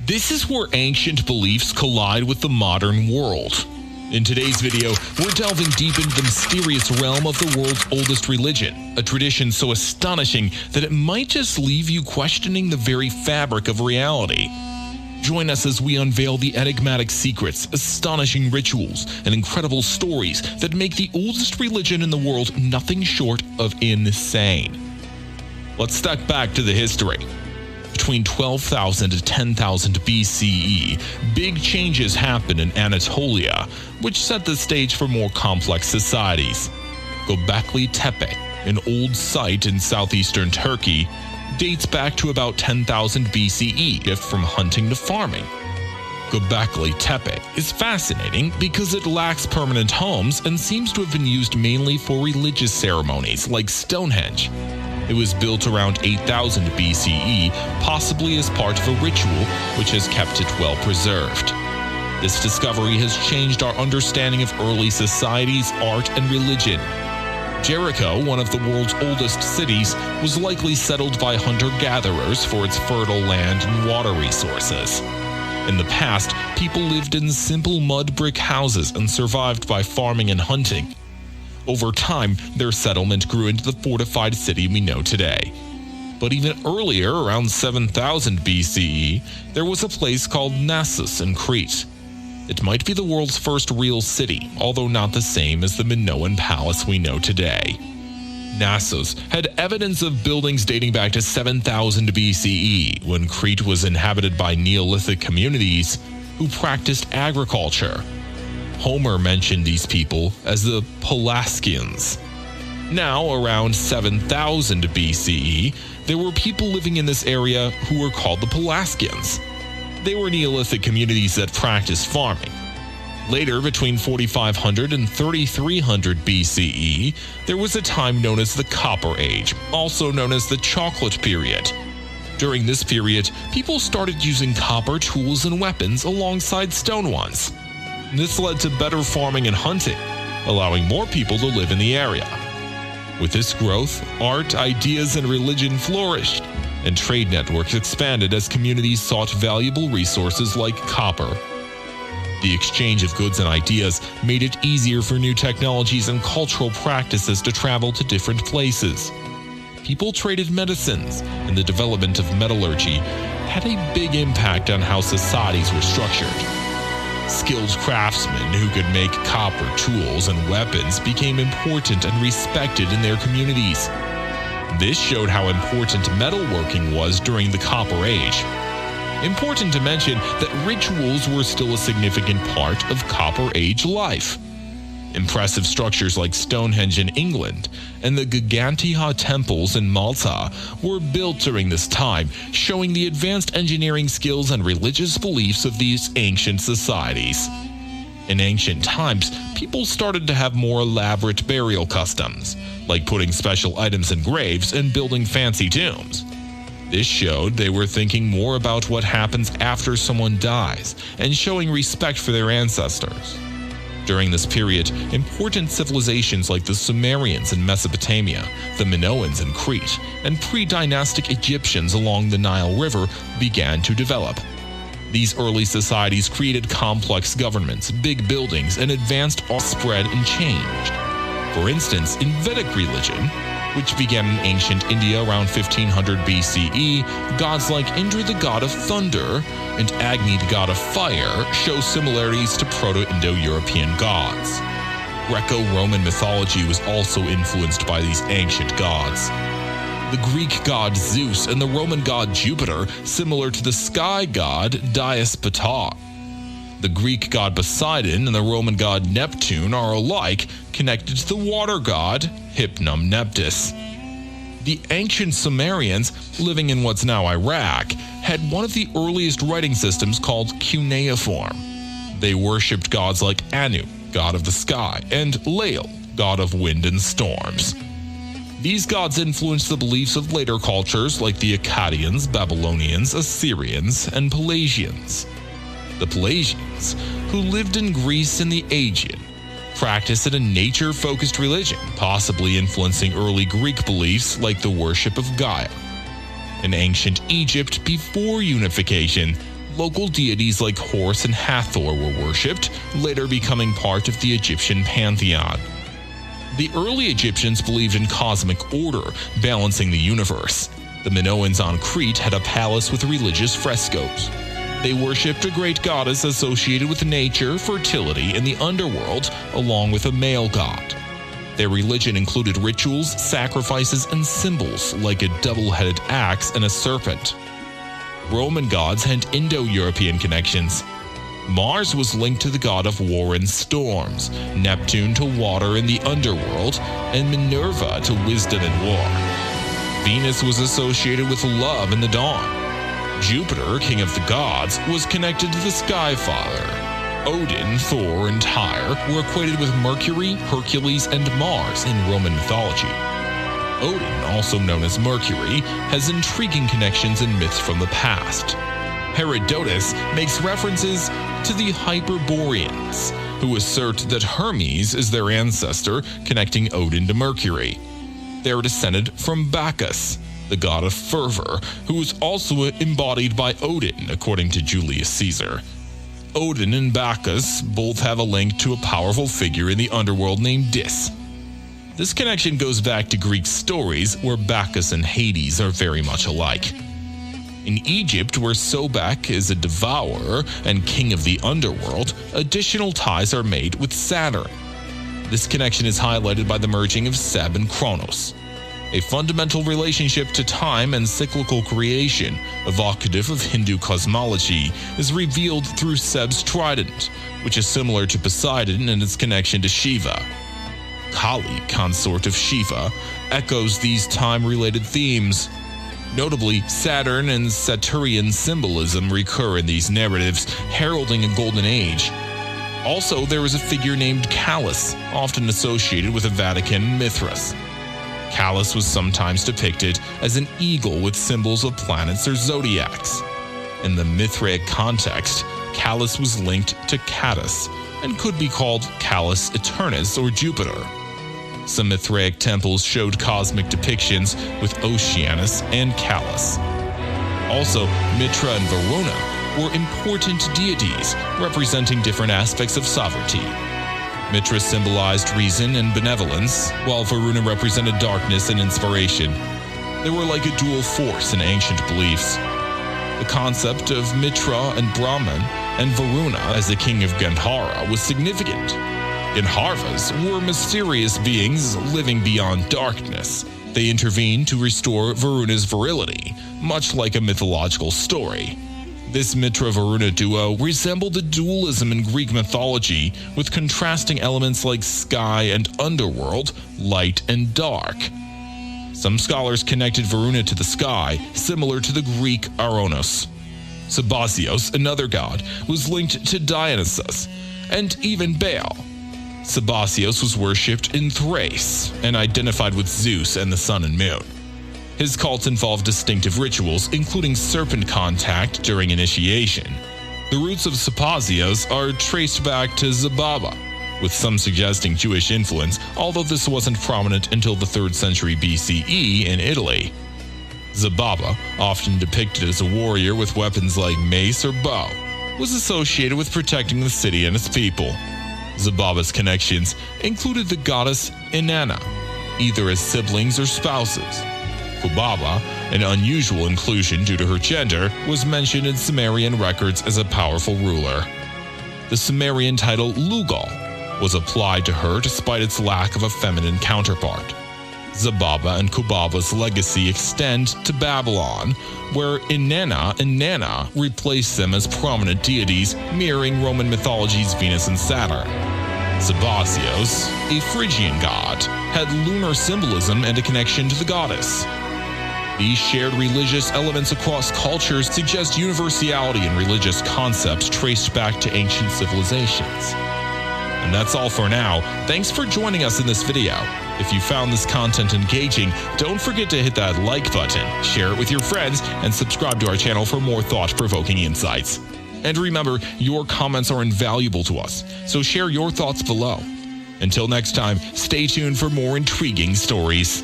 This is where ancient beliefs collide with the modern world. In today's video, we're delving deep into the mysterious realm of the world's oldest religion, a tradition so astonishing that it might just leave you questioning the very fabric of reality. Join us as we unveil the enigmatic secrets, astonishing rituals, and incredible stories that make the oldest religion in the world nothing short of insane. Let's step back to the history. Between 12,000 to 10,000 BCE, big changes happened in Anatolia, which set the stage for more complex societies. Göbekli Tepe, an old site in southeastern Turkey, dates back to about 10,000 BCE, shift from hunting to farming. Göbekli Tepe is fascinating because it lacks permanent homes and seems to have been used mainly for religious ceremonies like Stonehenge. It was built around 8000 BCE, possibly as part of a ritual, which has kept it well preserved. This discovery has changed our understanding of early societies, art, and religion. Jericho, one of the world's oldest cities, was likely settled by hunter-gatherers for its fertile land and water resources. In the past, people lived in simple mud brick houses and survived by farming and hunting. Over time, their settlement grew into the fortified city we know today. But even earlier, around 7000 BCE, there was a place called Knossos in Crete. It might be the world's first real city, although not the same as the Minoan palace we know today. Knossos had evidence of buildings dating back to 7000 BCE, when Crete was inhabited by Neolithic communities who practiced agriculture. Homer mentioned these people as the Pelasgians. Now, around 7000 BCE, there were people living in this area who were called the Pelasgians. They were Neolithic communities that practiced farming. Later, between 4500 and 3300 BCE, there was a time known as the Copper Age, also known as the Chocolate Period. During this period, people started using copper tools and weapons alongside stone ones. This led to better farming and hunting, allowing more people to live in the area. With this growth, art, ideas, and religion flourished, and trade networks expanded as communities sought valuable resources like copper. The exchange of goods and ideas made it easier for new technologies and cultural practices to travel to different places. People traded medicines, and the development of metallurgy had a big impact on how societies were structured. Skilled craftsmen who could make copper tools and weapons became important and respected in their communities. This showed how important metalworking was during the Copper Age. Important to mention that rituals were still a significant part of Copper Age life. Impressive structures like Stonehenge in England and the Gigantea temples in Malta were built during this time, showing the advanced engineering skills and religious beliefs of these ancient societies. In ancient times, people started to have more elaborate burial customs, like putting special items in graves and building fancy tombs. This showed they were thinking more about what happens after someone dies and showing respect for their ancestors. During this period, important civilizations like the Sumerians in Mesopotamia, the Minoans in Crete, and pre-dynastic Egyptians along the Nile River began to develop. These early societies created complex governments, big buildings, and advanced art spread and changed. For instance, in Vedic religion, which began in ancient India around 1500 BCE, gods like Indra, the god of thunder, and Agni, the god of fire, show similarities to Proto-Indo-European gods. Greco-Roman mythology was also influenced by these ancient gods. The Greek god Zeus and the Roman god Jupiter, similar to the sky god Diaspata. The Greek god Poseidon and the Roman god Neptune are alike, connected to the water god Hypnomnephthys. The ancient Sumerians, living in what's now Iraq, had one of the earliest writing systems called cuneiform. They worshipped gods like Anu, god of the sky, and Lael, god of wind and storms. These gods influenced the beliefs of later cultures like the Akkadians, Babylonians, Assyrians, and Pelasgians. The Pelasgians, who lived in Greece in the Aegean, practiced a nature-focused religion, possibly influencing early Greek beliefs like the worship of Gaia. In ancient Egypt, before unification, local deities like Horus and Hathor were worshipped, later becoming part of the Egyptian pantheon. The early Egyptians believed in cosmic order, balancing the universe. The Minoans on Crete had a palace with religious frescoes. They worshipped a great goddess associated with nature, fertility, and the underworld, along with a male god. Their religion included rituals, sacrifices, and symbols like a double-headed axe and a serpent. Roman gods had Indo-European connections. Mars was linked to the god of war and storms, Neptune to water and the underworld, and Minerva to wisdom and war. Venus was associated with love and the dawn. Jupiter, king of the gods, was connected to the Sky Father. Odin, Thor, and Tyr were equated with Mercury, Hercules, and Mars in Roman mythology. Odin, also known as Mercury, has intriguing connections in myths from the past. Herodotus makes references to the Hyperboreans, who assert that Hermes is their ancestor, connecting Odin to Mercury. They are descended from Bacchus, the god of fervor, who is also embodied by Odin, according to Julius Caesar. Odin and Bacchus both have a link to a powerful figure in the underworld named Dis. This connection goes back to Greek stories where Bacchus and Hades are very much alike. In Egypt, where Sobek is a devourer and king of the underworld, additional ties are made with Saturn. This connection is highlighted by the merging of Seb and Kronos. A fundamental relationship to time and cyclical creation, evocative of Hindu cosmology, is revealed through Seb's trident, which is similar to Poseidon in its connection to Shiva. Kali, consort of Shiva, echoes these time-related themes. Notably, Saturn and Saturnian symbolism recur in these narratives, heralding a golden age. Also, there is a figure named Calus, often associated with the Vatican and Mithras. Calus was sometimes depicted as an eagle with symbols of planets or zodiacs. In the Mithraic context, Calus was linked to Catus and could be called Calus Eternus or Jupiter. Some Mithraic temples showed cosmic depictions with Oceanus and Calus. Also, Mitra and Varuna were important deities representing different aspects of sovereignty. Mitra symbolized reason and benevolence, while Varuna represented darkness and inspiration. They were like a dual force in ancient beliefs. The concept of Mitra and Brahman and Varuna as the king of Gandhara was significant. Gandharvas were mysterious beings living beyond darkness. They intervened to restore Varuna's virility, much like a mythological story. This Mitra-Varuna duo resembled the dualism in Greek mythology, with contrasting elements like sky and underworld, light and dark. Some scholars connected Varuna to the sky, similar to the Greek Aronos. Sabazios, another god, was linked to Dionysus, and even Baal. Sabazios was worshipped in Thrace, and identified with Zeus and the sun and moon. His cults involved distinctive rituals, including serpent contact during initiation. The roots of Sabazios are traced back to Zababa, with some suggesting Jewish influence, although this wasn't prominent until the 3rd century BCE in Italy. Zababa, often depicted as a warrior with weapons like mace or bow, was associated with protecting the city and its people. Zababa's connections included the goddess Inanna, either as siblings or spouses. Kubaba, an unusual inclusion due to her gender, was mentioned in Sumerian records as a powerful ruler. The Sumerian title Lugal was applied to her despite its lack of a feminine counterpart. Zababa and Kubaba's legacy extend to Babylon, where Inanna and Nana replaced them as prominent deities, mirroring Roman mythology's Venus and Saturn. Sabazios, a Phrygian god, had lunar symbolism and a connection to the goddess. These shared religious elements across cultures suggest universality in religious concepts traced back to ancient civilizations. And that's all for now. Thanks for joining us in this video. If you found this content engaging, don't forget to hit that like button, share it with your friends, and subscribe to our channel for more thought-provoking insights. And remember, your comments are invaluable to us, so share your thoughts below. Until next time, stay tuned for more intriguing stories.